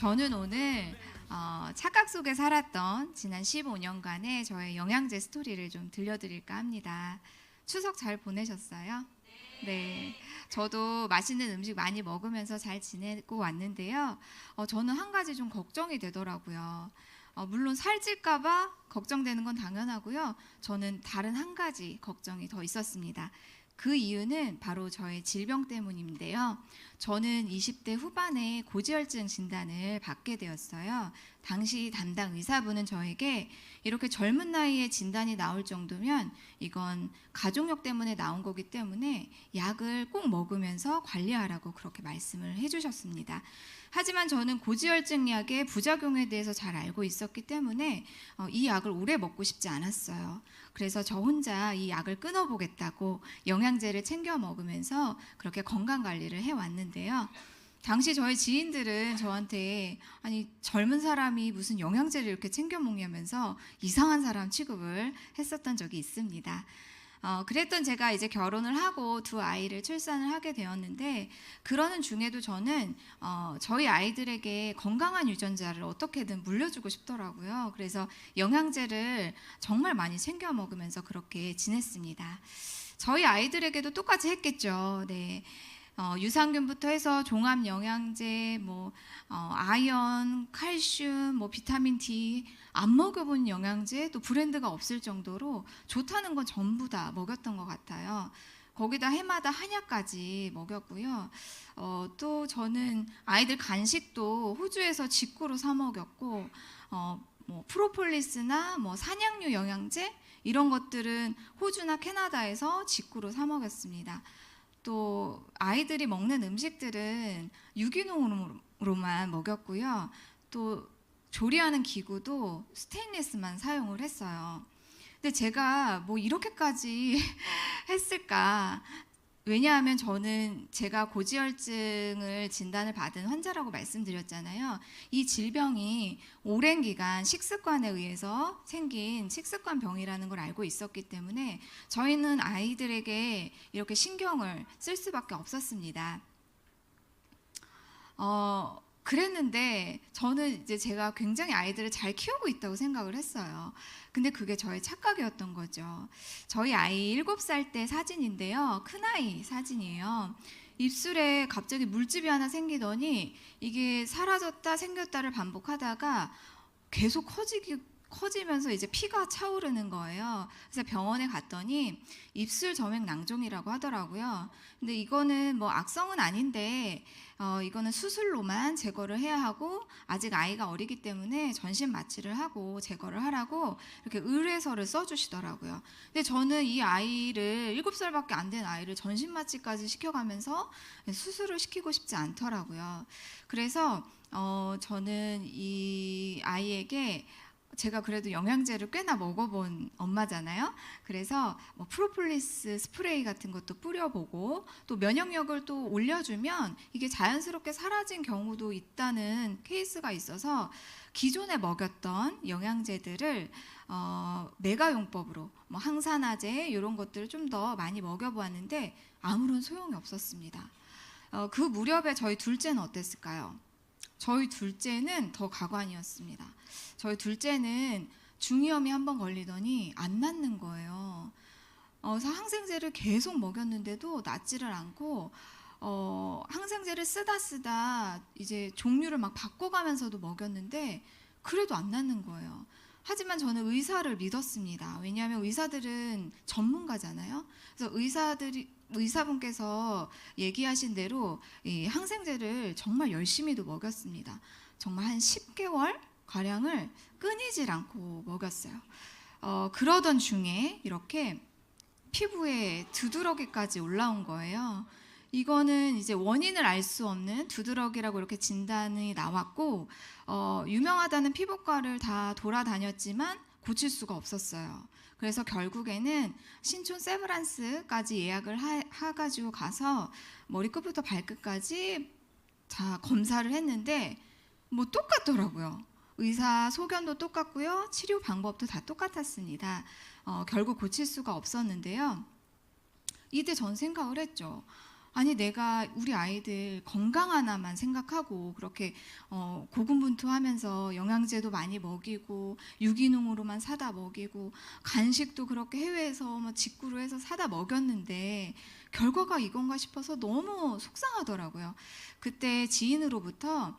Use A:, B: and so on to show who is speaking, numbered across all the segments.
A: 저는 오늘 착각 속에 살았던 지난 15년간의 저의 영양제 스토리를 좀 들려드릴까 합니다. 추석 잘 보내셨어요? 네. 저도 맛있는 음식 많이 먹으면서 잘 지내고 왔는데요. 저는 한 가지 좀 걱정이 되더라고요. 물론 살찔까봐 걱정되는 건 당연하고요. 저는 다른 한 가지 걱정이 더 있었습니다. 그 이유는 바로 저의 질병 때문인데요. 저는 20대 후반에 고지혈증 진단을 받게 되었어요. 당시 담당 의사분은 저에게 이렇게 젊은 나이에 진단이 나올 정도면 이건 가족력 때문에 나온 거기 때문에 약을 꼭 먹으면서 관리하라고 그렇게 말씀을 해주셨습니다. 하지만 저는 고지혈증 약의 부작용에 대해서 잘 알고 있었기 때문에 이 약을 오래 먹고 싶지 않았어요. 그래서 저 혼자 이 약을 끊어보겠다고 영양제를 챙겨 먹으면서 그렇게 건강관리를 해왔는데요. 당시 저희 지인들은 저한테 아니 젊은 사람이 무슨 영양제를 이렇게 챙겨 먹냐면서 이상한 사람 취급을 했었던 적이 있습니다. 그랬던 제가 이제 결혼을 하고 두 아이를 출산을 하게 되었는데 그러는 중에도 저는 저희 아이들에게 건강한 유전자를 어떻게든 물려주고 싶더라고요. 그래서 영양제를 정말 많이 챙겨 먹으면서 그렇게 지냈습니다. 저희 아이들에게도 똑같이 했겠죠. 네. 유산균부터 해서 종합 영양제, 아연, 칼슘, 비타민 D 안 먹여본 영양제 또 브랜드가 없을 정도로 좋다는 건 전부 다 먹였던 것 같아요. 거기다 해마다 한약까지 먹였고요. 또 저는 아이들 간식도 호주에서 직구로 사 먹였고, 프로폴리스나 산양류 영양제 이런 것들은 호주나 캐나다에서 직구로 사 먹였습니다. 또 아이들이 먹는 음식들은 유기농으로만 먹였고요. 또 조리하는 기구도 스테인리스만 사용을 했어요. 근데 제가 이렇게까지 했을까? 왜냐하면 저는 제가 고지혈증을 진단을 받은 환자라고 말씀드렸잖아요. 이 질병이 오랜 기간 식습관에 의해서 생긴 식습관병이라는 걸 알고 있었기 때문에 저희는 아이들에게 이렇게 신경을 쓸 수밖에 없었습니다. 그랬는데 저는 이제 제가 굉장히 아이들을 잘 키우고 있다고 생각을 했어요. 근데 그게 저의 착각이었던 거죠. 저희 아이 7살 때 사진인데요. 큰아이 사진이에요. 입술에 갑자기 물집이 하나 생기더니 이게 사라졌다 생겼다를 반복하다가 계속 커지면서 이제 피가 차오르는 거예요. 그래서 병원에 갔더니 입술 점액 낭종이라고 하더라고요. 근데 이거는 악성은 아닌데 이거는 수술로만 제거를 해야 하고 아직 아이가 어리기 때문에 전신 마취를 하고 제거를 하라고 이렇게 의뢰서를 써주시더라고요. 근데 저는 이 아이를 7살밖에 안 된 아이를 전신 마취까지 시켜가면서 수술을 시키고 싶지 않더라고요. 그래서 저는 이 아이에게 제가 그래도 영양제를 꽤나 먹어본 엄마잖아요. 그래서 프로폴리스 스프레이 같은 것도 뿌려보고 또 면역력을 또 올려주면 이게 자연스럽게 사라진 경우도 있다는 케이스가 있어서 기존에 먹였던 영양제들을 메가용법으로 항산화제 이런 것들을 좀 더 많이 먹여보았는데 아무런 소용이 없었습니다. 그 무렵에 저희 둘째는 어땠을까요? 저희 둘째는 더 가관이었습니다. 저희 둘째는 중이염이 한번 걸리더니 안 낫는 거예요. 그래서 항생제를 계속 먹였는데도 낫지를 않고 항생제를 쓰다 이제 종류를 막 바꿔가면서도 먹였는데 그래도 안 낫는 거예요. 하지만 저는 의사를 믿었습니다. 왜냐하면 의사들은 전문가잖아요. 그래서 의사분께서 얘기하신 대로 이 항생제를 정말 열심히도 먹였습니다. 정말 한 10개월 가량을 끊이질 않고 먹였어요. 그러던 중에 이렇게 피부에 두드러기까지 올라온 거예요. 이거는 이제 원인을 알 수 없는 두드러기라고 이렇게 진단이 나왔고 유명하다는 피부과를 다 돌아다녔지만 고칠 수가 없었어요. 그래서 결국에는 신촌 세브란스까지 예약을 해가지고 가서 머리끝부터 발끝까지 다 검사를 했는데 똑같더라고요. 의사 소견도 똑같고요. 치료 방법도 다 똑같았습니다. 결국 고칠 수가 없었는데요. 이때 전 생각을 했죠. 아니 내가 우리 아이들 건강 하나만 생각하고 그렇게 고군분투하면서 영양제도 많이 먹이고 유기농으로만 사다 먹이고 간식도 그렇게 해외에서 뭐 직구로 해서 사다 먹였는데 결과가 이건가 싶어서 너무 속상하더라고요. 그때 지인으로부터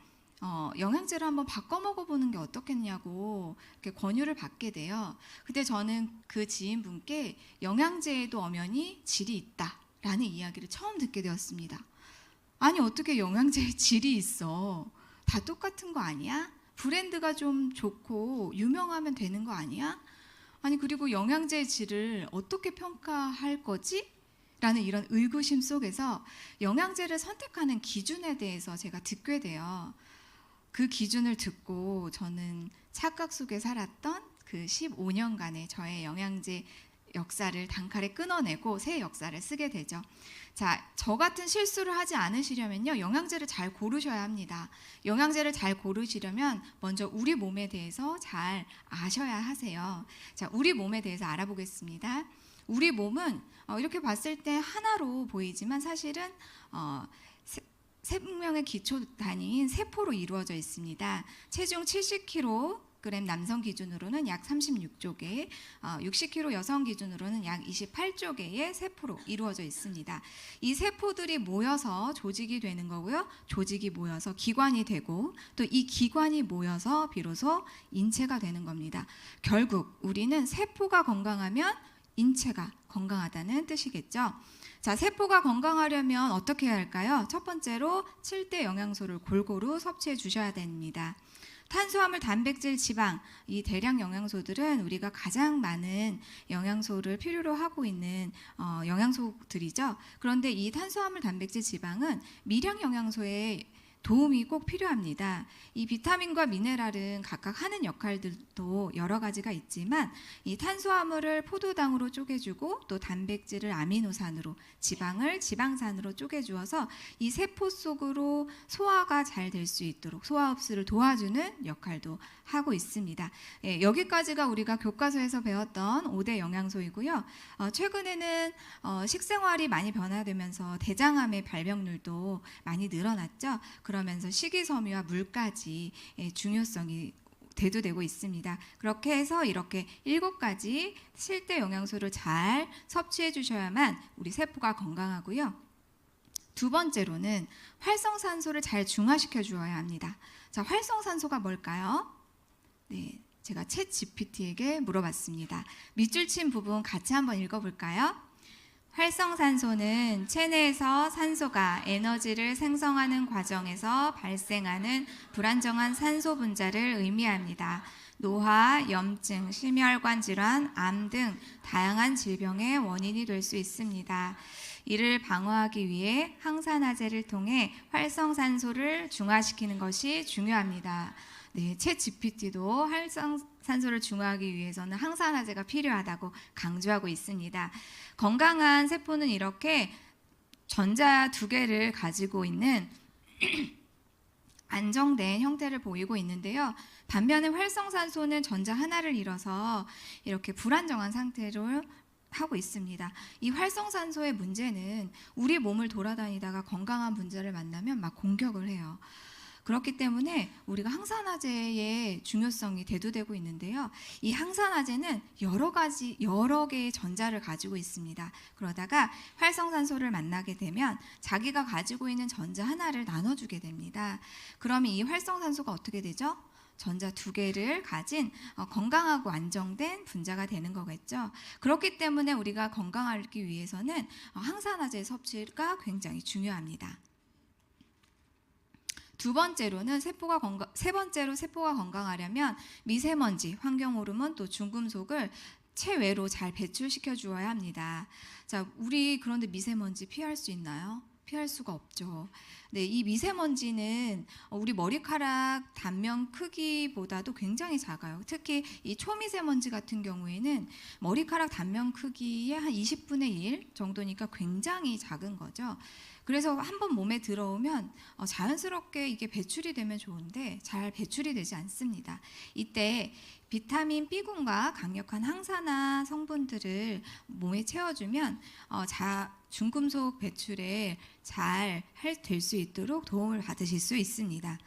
A: 영양제를 한번 바꿔 먹어보는 게 어떻겠냐고 이렇게 권유를 받게 돼요. 근데 저는 그 지인분께 영양제에도 엄연히 질이 있다라는 이야기를 처음 듣게 되었습니다. 아니 어떻게 영양제에 질이 있어? 다 똑같은 거 아니야? 브랜드가 좀 좋고 유명하면 되는 거 아니야? 아니 그리고 영양제의 질을 어떻게 평가할 거지? 라는 이런 의구심 속에서 영양제를 선택하는 기준에 대해서 제가 듣게 돼요. 그 기준을 듣고 저는 착각 속에 살았던 그 15년간의 저의 영양제 역사를 단칼에 끊어내고 새 역사를 쓰게 되죠. 자, 저 같은 실수를 하지 않으시려면요, 영양제를 잘 고르셔야 합니다. 영양제를 잘 고르시려면 먼저 우리 몸에 대해서 잘 아셔야 하세요. 자, 우리 몸에 대해서 알아보겠습니다. 우리 몸은 이렇게 봤을 때 하나로 보이지만 사실은 생명의 기초 단위인 세포로 이루어져 있습니다. 체중 70kg 남성 기준으로는 약 36조개, 60kg 여성 기준으로는 약 28조개의 세포로 이루어져 있습니다. 이 세포들이 모여서 조직이 되는 거고요. 조직이 모여서 기관이 되고 또 이 기관이 모여서 비로소 인체가 되는 겁니다. 결국 우리는 세포가 건강하면 인체가 건강하다는 뜻이겠죠. 자, 세포가 건강하려면 어떻게 해야 할까요? 첫 번째로 7대 영양소를 골고루 섭취해 주셔야 됩니다. 탄수화물, 단백질, 지방, 이 대량 영양소들은 우리가 가장 많은 영양소를 필요로 하고 있는 영양소들이죠. 그런데 이 탄수화물, 단백질, 지방은 미량 영양소의 도움이 꼭 필요합니다. 이 비타민과 미네랄은 각각 하는 역할들도 여러 가지가 있지만 이 탄수화물을 포도당으로 쪼개주고 또 단백질을 아미노산으로, 지방을 지방산으로 쪼개주어서 이 세포 속으로 소화가 잘 될 수 있도록 소화 흡수를 도와주는 역할도 하고 있습니다. 예, 여기까지가 우리가 교과서에서 배웠던 5대 영양소이고요. 최근에는 식생활이 많이 변화되면서 대장암의 발병률도 많이 늘어났죠. 그러면서 식이섬유와 물까지 중요성이 대두되고 있습니다. 그렇게 해서 이렇게 7가지 7대 영양소를 잘 섭취해 주셔야만 우리 세포가 건강하고요. 두 번째로는 활성산소를 잘 중화시켜 주어야 합니다. 자, 활성산소가 뭘까요? 네, 제가 챗 GPT에게 물어봤습니다. 밑줄 친 부분 같이 한번 읽어볼까요? 활성산소는 체내에서 산소가 에너지를 생성하는 과정에서 발생하는 불안정한 산소 분자를 의미합니다. 노화, 염증, 심혈관 질환, 암 등 다양한 질병의 원인이 될 수 있습니다. 이를 방어하기 위해 항산화제를 통해 활성산소를 중화시키는 것이 중요합니다. 네, 챗 GPT도 활성산소를 중화하기 위해서는 항산화제가 필요하다고 강조하고 있습니다. 건강한 세포는 이렇게 전자 2개를 가지고 있는 안정된 형태를 보이고 있는데요. 반면에 활성산소는 전자 하나를 잃어서 이렇게 불안정한 상태로 하고 있습니다. 이 활성산소의 문제는 우리 몸을 돌아다니다가 건강한 분자를 만나면 막 공격을 해요. 그렇기 때문에 우리가 항산화제의 중요성이 대두되고 있는데요. 이 항산화제는 여러 개의 전자를 가지고 있습니다. 그러다가 활성산소를 만나게 되면 자기가 가지고 있는 전자 하나를 나눠주게 됩니다. 그러면 이 활성산소가 어떻게 되죠? 전자 2개를 가진 건강하고 안정된 분자가 되는 거겠죠. 그렇기 때문에 우리가 건강하기 위해서는 항산화제 섭취가 굉장히 중요합니다. 세 번째로 세포가 건강하려면 미세먼지, 환경호르몬 또 중금속을 체외로 잘 배출시켜 주어야 합니다. 자, 우리 그런데 미세먼지 피할 수 있나요? 피할 수가 없죠. 네, 이 미세먼지는 우리 머리카락 단면 크기보다도 굉장히 작아요. 특히 이 초미세먼지 같은 경우에는 머리카락 단면 크기의 한 20분의 1 정도니까 굉장히 작은 거죠. 그래서 한번 몸에 들어오면 자연스럽게 이게 배출이 되면 좋은데 잘 배출이 되지 않습니다. 이때 비타민 B군과 강력한 항산화 성분들을 몸에 채워주면 중금속 배출에 잘 될 수 있도록 도움을 받으실 수 있습니다.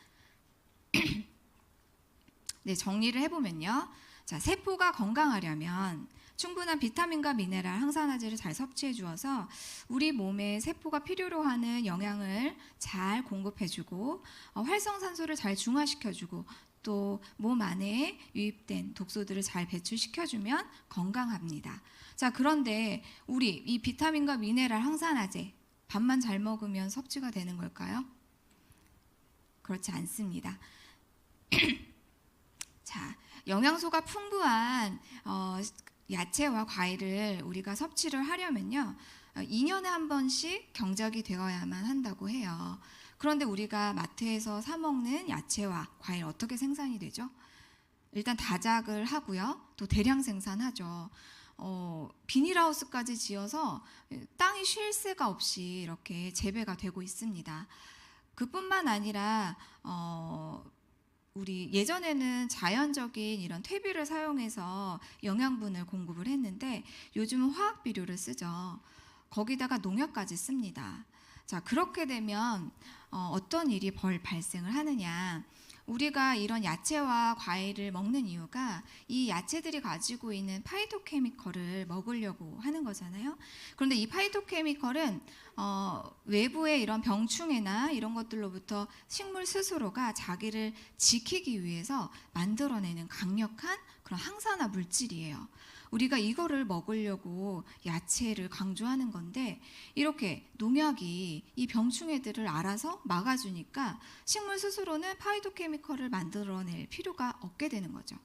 A: 네, 정리를 해보면요. 자, 세포가 건강하려면 충분한 비타민과 미네랄, 항산화제를 잘 섭취해 주어서 우리 몸에 세포가 필요로 하는 영양을 잘 공급해주고 활성산소를 잘 중화시켜주고 또 몸 안에 유입된 독소들을 잘 배출시켜주면 건강합니다. 자, 그런데 우리 이 비타민과 미네랄, 항산화제 밥만 잘 먹으면 섭취가 되는 걸까요? 그렇지 않습니다. 자, 영양소가 풍부한 야채와 과일을 우리가 섭취를 하려면요, 2년에 한 번씩 경작이 되어야만 한다고 해요. 그런데 우리가 마트에서 사 먹는 야채와 과일 어떻게 생산이 되죠? 일단 다작을 하고요, 또 대량 생산하죠. 비닐하우스까지 지어서 땅이 쉴 새가 없이 이렇게 재배가 되고 있습니다. 그뿐만 아니라 우리 예전에는 자연적인 이런 퇴비를 사용해서 영양분을 공급을 했는데 요즘은 화학 비료를 쓰죠. 거기다가 농약까지 씁니다. 자, 그렇게 되면 어떤 일이 발생을 하느냐? 우리가 이런 야채와 과일을 먹는 이유가 이 야채들이 가지고 있는 파이토케미컬을 먹으려고 하는 거잖아요. 그런데 이 파이토케미컬은 외부의 이런 병충해나 이런 것들로부터 식물 스스로가 자기를 지키기 위해서 만들어내는 강력한 그런 항산화 물질이에요. 우리가 이거를 먹으려고 야채를 강조하는 건데 이렇게 농약이 이 병충해들을 알아서 막아주니까 식물 스스로는 파이토케미컬을 만들어낼 필요가 없게 되는 거죠.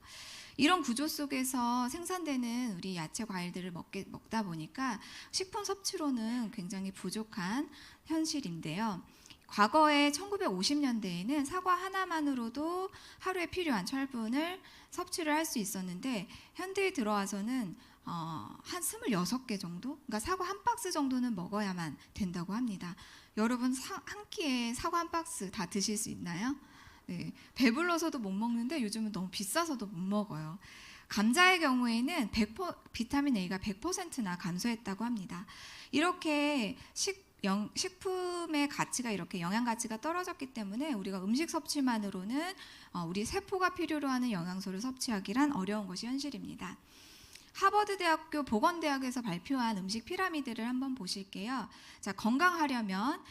A: 이런 구조 속에서 생산되는 우리 야채 과일들을 먹다 보니까 식품 섭취로는 굉장히 부족한 현실인데요. 과거에 1950년대에는 사과 하나만으로도 하루에 필요한 철분을 섭취를 할 수 있었는데 현대에 들어와서는 한 26개 정도? 그러니까 사과 한 박스 정도는 먹어야만 된다고 합니다. 여러분 한 끼에 사과 한 박스 다 드실 수 있나요? 네, 배불러서도 못 먹는데 요즘은 너무 비싸서도 못 먹어요. 감자의 경우에는 비타민 A가 100%나 감소했다고 합니다. 이렇게 식품의 가치가 이렇게 영양 가치가 떨어졌기 때문에 우리가 음식 섭취만으로는 우리 세포가 필요로 하는 영양소를 섭취하기란 어려운 것이 현실입니다. 하버드대학교 보건대학에서 발표한 음식 피라미드를 한번 보실게요. 자, 건강하려면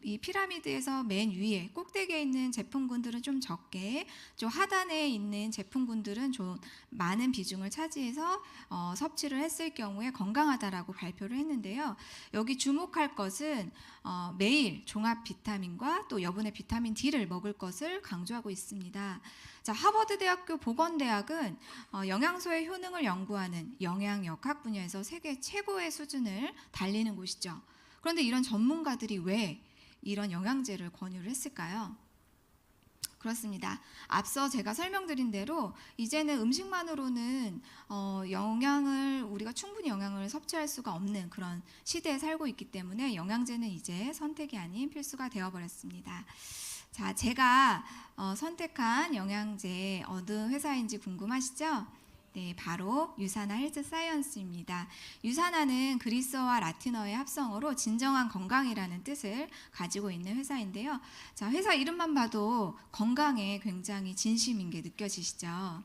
A: 이 피라미드에서 맨 위에 꼭대기에 있는 제품군들은 좀 적게, 좀 하단에 있는 제품군들은 좀 많은 비중을 차지해서 섭취를 했을 경우에 건강하다라고 발표를 했는데요. 여기 주목할 것은 매일 종합 비타민과 또 여분의 비타민 D를 먹을 것을 강조하고 있습니다. 자, 하버드대학교 보건대학은 영양소의 효능을 연구하는 영양역학 분야에서 세계 최고의 수준을 달리는 곳이죠. 그런데 이런 전문가들이 왜 이런 영양제를 권유를 했을까요? 그렇습니다. 앞서 제가 설명드린 대로 이제는 음식만으로는 우리가 충분히 영양을 섭취할 수가 없는 그런 시대에 살고 있기 때문에 영양제는 이제 선택이 아닌 필수가 되어버렸습니다. 자, 제가 선택한 영양제 어느 회사인지 궁금하시죠? 네, 바로 유사나 헬스사이언스입니다. 유사나는 그리스어와 라틴어의 합성어로 진정한 건강이라는 뜻을 가지고 있는 회사인데요. 자, 회사 이름만 봐도 건강에 굉장히 진심인 게 느껴지시죠?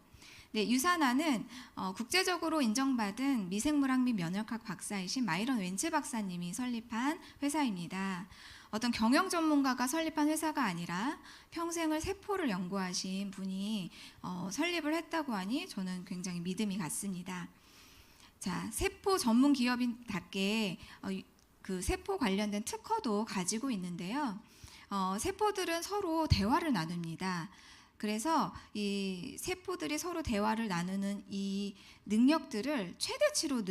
A: 네, 유사나는 국제적으로 인정받은 미생물학 및 면역학 박사이신 마이런 웬츠 박사님이 설립한 회사입니다. 어떤 경영 전문가가 설립한 회사가 아니라 평생을 세포를 연구하신 분이 설립을 했다고 하니 저는 굉장히 믿음이 갔습니다. 자, 세포 전문 기업인답게 그 세포 관련된 특허도 가지고 있는데요. 세포들은 서로 대화를 나눕니다. 그래서 이 세포들이 서로 대화를 나누는 이 능력들을 최대치로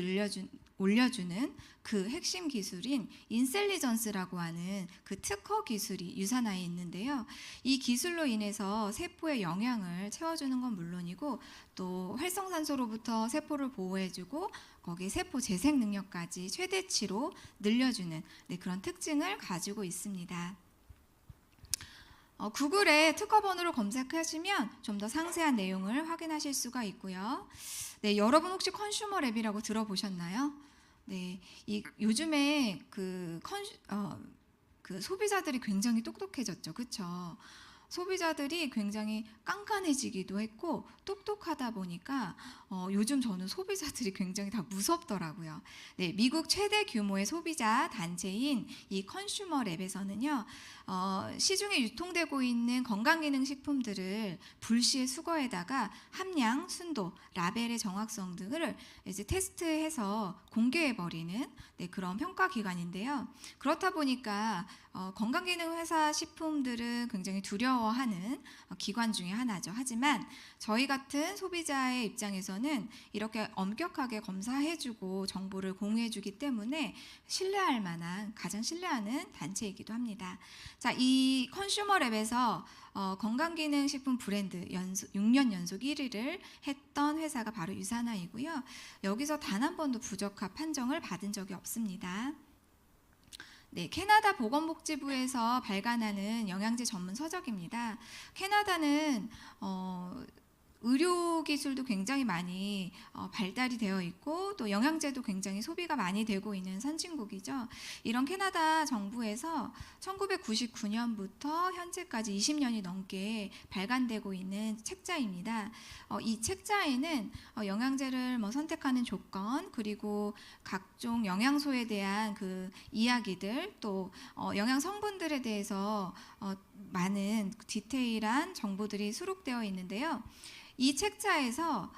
A: 올려주는 그 핵심 기술인 인셀리전스라고 하는 그 특허 기술이 유사나에 있는데요. 이 기술로 인해서 세포의 영양을 채워주는 건 물론이고 또 활성산소로부터 세포를 보호해주고 거기에 세포 재생 능력까지 최대치로 늘려주는 그런 특징을 가지고 있습니다. 구글에 특허 번호를 검색하시면 좀 더 상세한 내용을 확인하실 수가 있고요. 네, 여러분 혹시 컨슈머 랩이라고 들어보셨나요? 네, 요즘에 그 소비자들이 굉장히 똑똑해졌죠, 그렇죠? 소비자들이 굉장히 깐깐해지기도 했고 똑똑하다 보니까 요즘 저는 소비자들이 굉장히 다 무섭더라고요. 네, 미국 최대 규모의 소비자 단체인 이 컨슈머 랩에서는요, 시중에 유통되고 있는 건강기능식품들을 불시의 수거에다가 함량, 순도, 라벨의 정확성 등을 이제 테스트해서 공개해버리는 그런 평가기관인데요. 그렇다 보니까 건강기능회사 식품들은 굉장히 두려워하는 기관 중에 하나죠. 하지만 저희 같은 소비자의 입장에서는 이렇게 엄격하게 검사해주고 정보를 공유해주기 때문에 신뢰할 만한, 가장 신뢰하는 단체이기도 합니다. 자, 이 컨슈머랩에서 건강기능식품 브랜드 6년 연속 1위를 했던 회사가 바로 유사나이고요. 여기서 단 한 번도 부적합 판정을 받은 적이 없습니다. 네, 캐나다 보건복지부에서 발간하는 영양제 전문 서적입니다. 캐나다는 의료 기술도 굉장히 많이 발달이 되어 있고 또 영양제도 굉장히 소비가 많이 되고 있는 선진국이죠. 이런 캐나다 정부에서 1999년부터 현재까지 20년이 넘게 발간되고 있는 책자입니다. 이 책자에는 영양제를 선택하는 조건, 그리고 각종 영양소에 대한 그 이야기들, 또 영양 성분들에 대해서 많은 디테일한 정보들이 수록되어 있는데요. 이 책자에서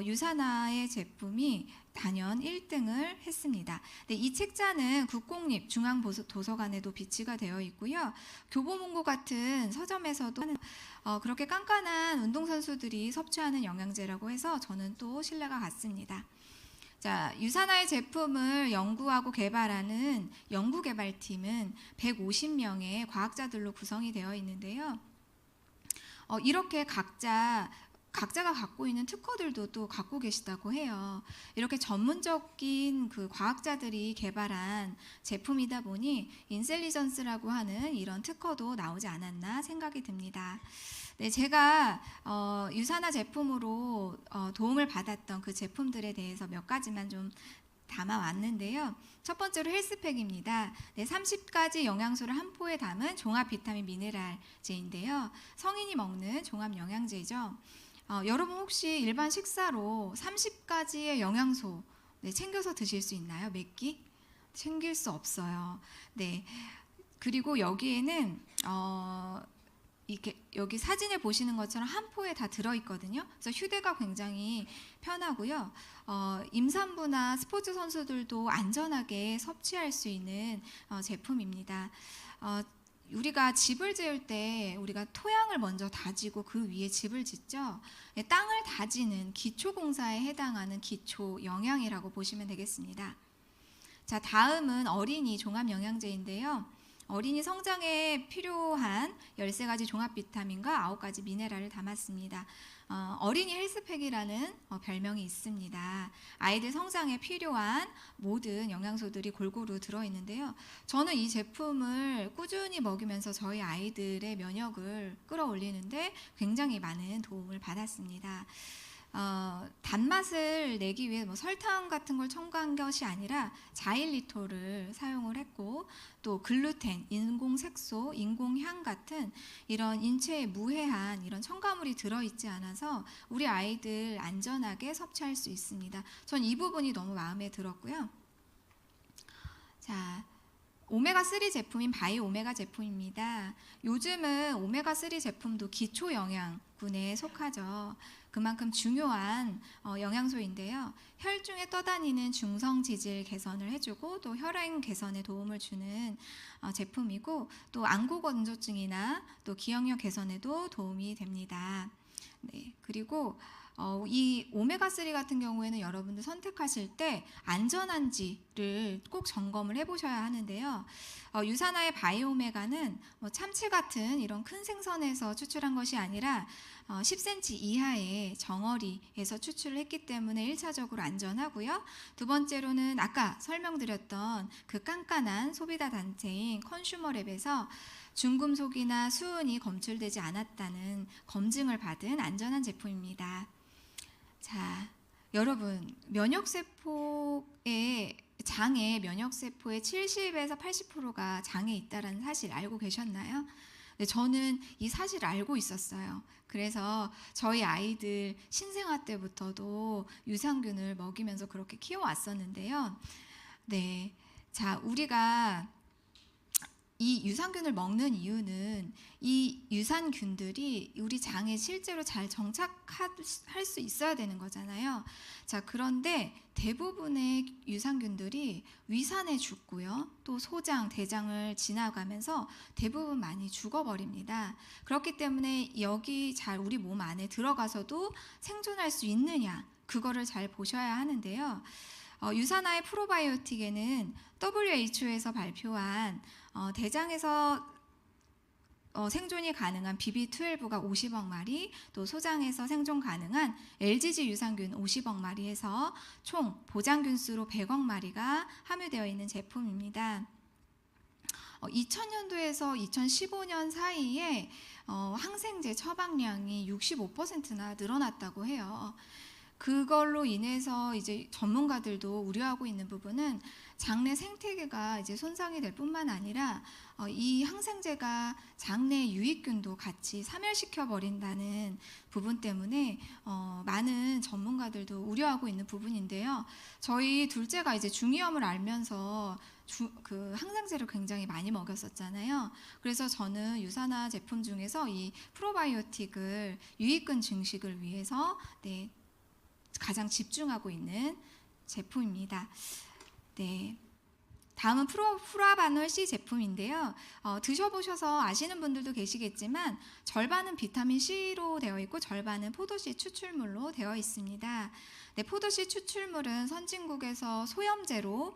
A: 유사나의 제품이 단연 1등을 했습니다. 네, 이 책자는 국공립 중앙도서관에도 비치가 되어 있고요. 교보문고 같은 서점에서도 그렇게 깐깐한 운동선수들이 섭취하는 영양제라고 해서 저는 또 신뢰가 갔습니다. 자, 유사나의 제품을 연구하고 개발하는 연구개발팀은 150명의 과학자들로 구성이 되어 있는데요. 이렇게 각자가 갖고 있는 특허들도 또 갖고 계시다고 해요. 이렇게 전문적인 그 과학자들이 개발한 제품이다 보니 인셀리전스라고 하는 이런 특허도 나오지 않았나 생각이 듭니다. 네, 제가 유사나 제품으로 도움을 받았던 그 제품들에 대해서 몇 가지만 좀 담아왔는데요. 첫 번째로 헬스팩입니다. 네, 30가지 영양소를 한 포에 담은 종합 비타민 미네랄제인데요. 성인이 먹는 종합 영양제죠. 여러분 혹시 일반 식사로 30가지의 영양소 챙겨서 드실 수 있나요? 몇 끼? 챙길 수 없어요. 네. 그리고 여기에는 이렇게 여기 사진에 보시는 것처럼 한 포에 다 들어있거든요. 그래서 휴대가 굉장히 편하고요. 임산부나 스포츠 선수들도 안전하게 섭취할 수 있는 제품입니다. 우리가 집을 지을 때 우리가 토양을 먼저 다지고 그 위에 집을 짓죠. 땅을 다지는 기초공사에 해당하는 기초 영양이라고 보시면 되겠습니다. 자, 다음은 어린이 종합영양제인데요. 어린이 성장에 필요한 13가지 종합 비타민과 9가지 미네랄을 담았습니다. 어린이 헬스팩이라는 별명이 있습니다. 아이들 성장에 필요한 모든 영양소들이 골고루 들어있는데요. 저는 이 제품을 꾸준히 먹이면서 저희 아이들의 면역을 끌어올리는데 굉장히 많은 도움을 받았습니다. 단맛을 내기 위해 설탕 같은 걸 첨가한 것이 아니라 자일리톨을 사용을 했고, 또 글루텐, 인공색소, 인공향 같은 이런 인체에 무해한 이런 첨가물이 들어있지 않아서 우리 아이들 안전하게 섭취할 수 있습니다. 전 이 부분이 너무 마음에 들었고요. 자, 오메가3 제품인 바이오 오메가 제품입니다. 요즘은 오메가3 제품도 기초 영양군에 속하죠. 그만큼 중요한 영양소인데요. 혈중에 떠다니는 중성 지질 개선을 해주고 또 혈행 개선에 도움을 주는 제품이고, 또 안구 건조증이나 또 기억력 개선에도 도움이 됩니다. 네, 그리고 이 오메가3 같은 경우에는 여러분들 선택하실 때 안전한지를 꼭 점검을 해보셔야 하는데요. 유사나의 바이오메가는 참치 같은 이런 큰 생선에서 추출한 것이 아니라 10cm 이하의 정어리에서 추출을 했기 때문에 1차적으로 안전하고요. 두 번째로는 아까 설명드렸던 그 깐깐한 소비자 단체인 컨슈머랩에서 중금속이나 수은이 검출되지 않았다는 검증을 받은 안전한 제품입니다. 자, 여러분, 장에 면역세포의 70에서 80%가 장에 있다는 사실 알고 계셨나요? 네, 저는 이 사실을 알고 있었어요. 그래서 저희 아이들 신생아 때부터도 유산균을 먹이면서 그렇게 키워왔었는데요. 네, 자, 우리가 이 유산균을 먹는 이유는 이 유산균들이 우리 장에 실제로 잘 정착할 수 있어야 되는 거잖아요. 자, 그런데 대부분의 유산균들이 위산에 죽고요. 또 소장, 대장을 지나가면서 대부분 많이 죽어버립니다. 그렇기 때문에 여기 잘 우리 몸 안에 들어가서도 생존할 수 있느냐, 그거를 잘 보셔야 하는데요. 유산화의 프로바이오틱에는 WHO에서 발표한 대장에서 생존이 가능한 BB12가 50억 마리, 또 소장에서 생존 가능한 LGG 유산균 50억 마리에서 총 보장균 수로 100억 마리가 함유되어 있는 제품입니다. 2000년도에서 2015년 사이에 항생제 처방량이 65%나 늘어났다고 해요. 그걸로 인해서 이제 전문가들도 우려하고 있는 부분은 장내 생태계가 이제 손상이 될 뿐만 아니라 이 항생제가 장내 유익균도 같이 사멸시켜 버린다는 부분 때문에 많은 전문가들도 우려하고 있는 부분인데요. 저희 둘째가 이제 중이염을 알면서 그 항생제를 굉장히 많이 먹였었잖아요. 그래서 저는 유산화 제품 중에서 이 프로바이오틱을 유익균 증식을 위해서 가장 집중하고 있는 제품입니다. 네, 다음은 프라바놀 C 제품인데요. 드셔보셔서 아시는 분들도 계시겠지만 절반은 비타민 C로 되어 있고 절반은 포도씨 추출물로 되어 있습니다. 네, 포도씨 추출물은 선진국에서 소염제로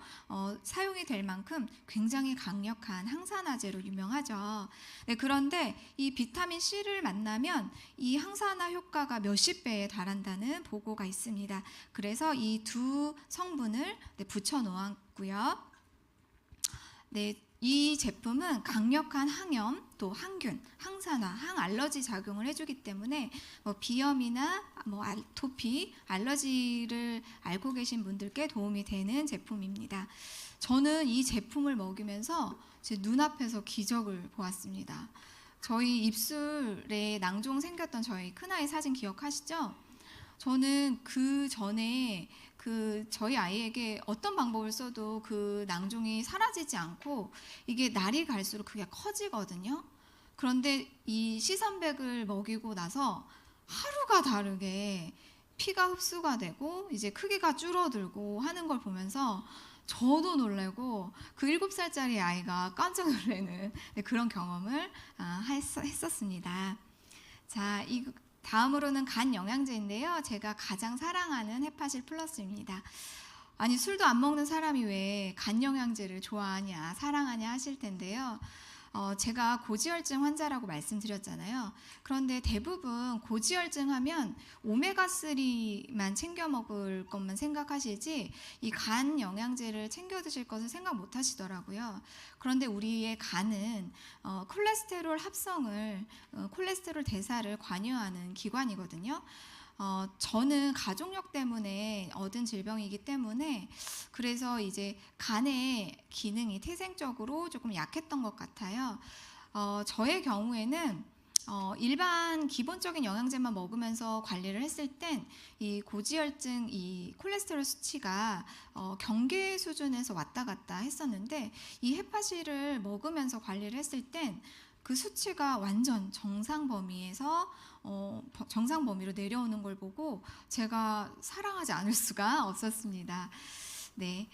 A: 사용이 될 만큼 굉장히 강력한 항산화제로 유명하죠. 네, 그런데 이 비타민 C를 만나면 이 항산화 효과가 몇십 배에 달한다는 보고가 있습니다. 그래서 이 두 성분을 붙여 놓았고요. 네, 이 제품은 강력한 항염, 또 항균, 항산화, 항알러지 작용을 해주기 때문에 비염이나 아토피, 알러지를 앓고 계신 분들께 도움이 되는 제품입니다. 저는 이 제품을 먹이면서 제 눈앞에서 기적을 보았습니다. 저희 입술에 낭종 생겼던 저희 큰아이 사진 기억하시죠? 저는 그 전에 저희 아이에게 어떤 방법을 써도 그 낭종이 사라지지 않고 이게 날이 갈수록 그게 커지거든요. 그런데 이 C300을 먹이고 나서 하루가 다르게 피가 흡수가 되고 이제 크기가 줄어들고 하는 걸 보면서 저도 놀라고 그 7살짜리 아이가 깜짝 놀라는 그런 경험을 했었습니다. 자, 다음으로는 간 영양제인데요. 제가 가장 사랑하는 헤파실 플러스입니다. 아니, 술도 안 먹는 사람이 왜 간 영양제를 좋아하냐, 사랑하냐 하실 텐데요. 제가 고지혈증 환자라고 말씀드렸잖아요. 그런데 대부분 고지혈증 하면 오메가3만 챙겨 먹을 것만 생각하시지 이 간 영양제를 챙겨 드실 것을 생각 못 하시더라고요. 그런데 우리의 간은 콜레스테롤 합성을, 콜레스테롤 대사를 관여하는 기관이거든요. 저는 가족력 때문에 얻은 질병이기 때문에 그래서 이제 간의 기능이 태생적으로 조금 약했던 것 같아요. 저의 경우에는 일반 기본적인 영양제만 먹으면서 관리를 했을 땐 이 고지혈증, 이 콜레스테롤 수치가 경계 수준에서 왔다 갔다 했었는데 이 헤파실을 먹으면서 관리를 했을 땐 그 수치가 완전 정상 범위에서 정상 범위로 내려오는 걸 보고 제가 사랑하지 않을 수가 없었습니다. 네,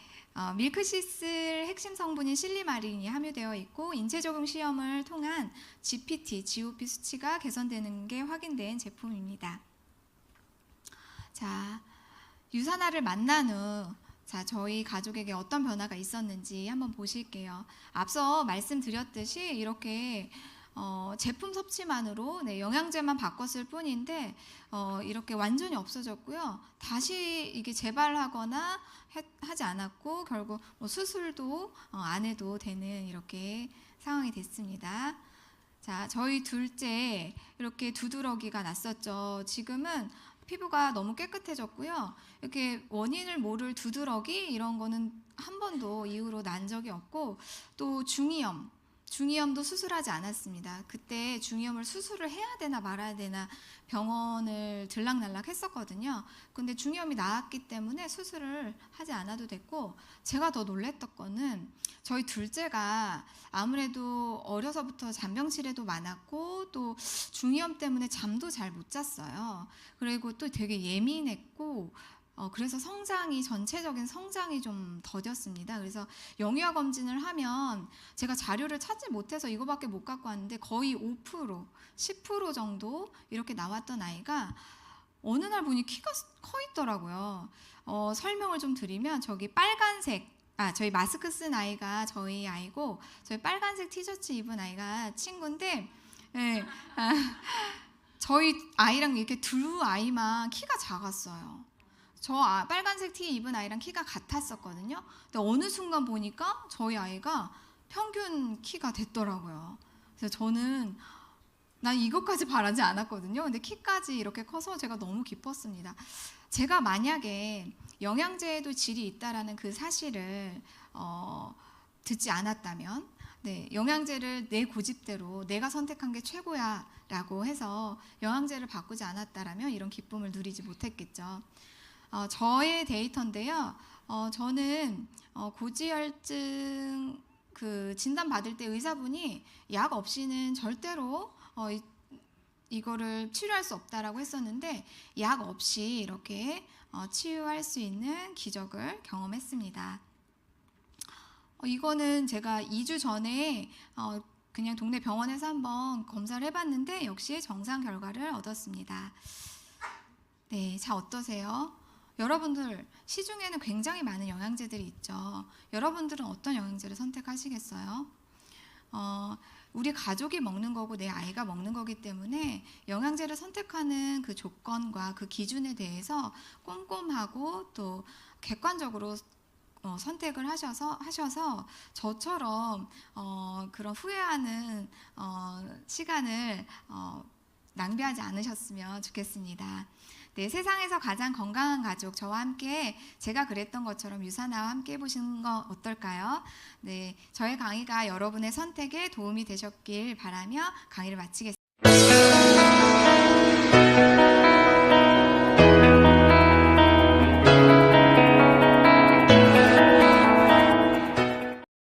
A: 밀크시슬 핵심 성분인 실리마린이 함유되어 있고 인체 적용 시험을 통한 GPT, GOP 수치가 개선되는 게 확인된 제품입니다. 자, 유산화를 만난 후 저희 가족에게 어떤 변화가 있었는지 한번 보실게요. 앞서 말씀드렸듯이 이렇게 제품 섭취만으로 영양제만 바꿨을 뿐인데 이렇게 완전히 없어졌고요. 다시 이게 재발하거나 하지 않았고 결국 수술도 안 해도 되는 이렇게 상황이 됐습니다. 자, 저희 둘째 이렇게 두드러기가 났었죠. 지금은 피부가 너무 깨끗해졌고요. 이렇게 원인을 모를 두드러기 이런 거는 한 번도 이후로 난 적이 없고, 또 중이염도 수술하지 않았습니다. 그때 중이염을 수술을 해야 되나 말아야 되나 병원을 들락날락 했었거든요. 근데 중이염이 나았기 때문에 수술을 하지 않아도 됐고, 제가 더 놀랬던 거는 저희 둘째가 아무래도 어려서부터 잔병치레도 많았고 또 중이염 때문에 잠도 잘 못 잤어요. 그리고 또 되게 예민했고 그래서 전체적인 성장이 좀 더뎠습니다. 그래서 영유아 검진을 하면 제가 자료를 찾지 못해서 이거밖에 못 갖고 왔는데 거의 5%, 10% 정도 이렇게 나왔던 아이가 어느 날 보니 키가 커 있더라고요. 설명을 좀 드리면 저기 저희 마스크 쓴 아이가 저희 아이고, 저희 빨간색 티셔츠 입은 아이가 친구인데, 네, 저희 아이랑 이렇게 두 아이만 키가 작았어요. 빨간색 티 입은 아이랑 키가 같았었거든요. 근데 어느 순간 보니까 저희 아이가 평균 키가 됐더라고요. 그래서 난 이것까지 바라지 않았거든요. 근데 키까지 이렇게 커서 제가 너무 기뻤습니다. 제가 만약에 영양제에도 질이 있다라는 그 사실을 듣지 않았다면, 네, 영양제를 내 고집대로 내가 선택한 게 최고야 라고 해서 영양제를 바꾸지 않았다라면 이런 기쁨을 누리지 못했겠죠. 저의 데이터인데요. 저는 고지혈증 진단 받을 때 의사분이 약 없이는 절대로 이거를 치료할 수 없다라고 했었는데, 약 없이 이렇게 치유할 수 있는 기적을 경험했습니다. 이거는 제가 2주 전에 그냥 동네 병원에서 한번 검사를 해봤는데 역시 정상 결과를 얻었습니다. 네, 자, 어떠세요? 여러분들 시중에는 굉장히 많은 영양제들이 있죠. 여러분들은 어떤 영양제를 선택하시겠어요? 우리 가족이 먹는 거고 내 아이가 먹는 거기 때문에 영양제를 선택하는 그 조건과 그 기준에 대해서 꼼꼼하고 또 객관적으로 선택을 하셔서 저처럼 그런 후회하는 시간을 낭비하지 않으셨으면 좋겠습니다. 네, 세상에서 가장 건강한 가족, 저와 함께 제가 그랬던 것처럼 유사나와 함께 해보시는 거 어떨까요? 네, 저의 강의가 여러분의 선택에 도움이 되셨길 바라며 강의를 마치겠습니다.